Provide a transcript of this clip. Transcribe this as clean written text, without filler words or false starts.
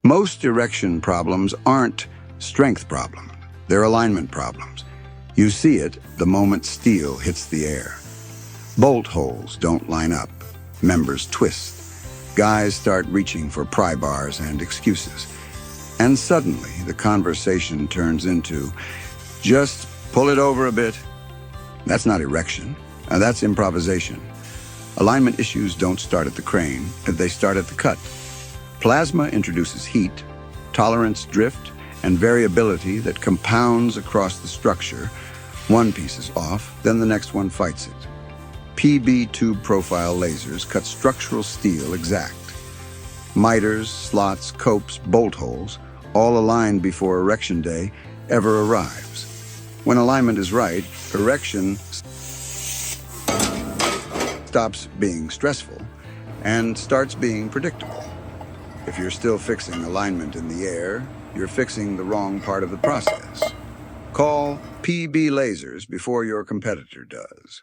Most erection problems aren't strength problems, they're alignment problems. You see it the moment steel hits the air. Bolt holes don't line up, members twist. Guys start reaching for pry bars and excuses. And suddenly, the conversation turns into, just pull it over a bit. That's not erection, that's improvisation. Alignment issues don't start at the crane, they start at the cut. Plasma introduces heat, tolerance drift, and variability that compounds across the structure. One piece is off, then the next one fights it. PB tube profile lasers cut structural steel exact. Miters, slots, copes, bolt holes, all aligned before erection day ever arrives. When alignment is right, erection stops being stressful and starts being predictable. If you're still fixing alignment in the air, you're fixing the wrong part of the process. Call PB Lasers before your competitor does.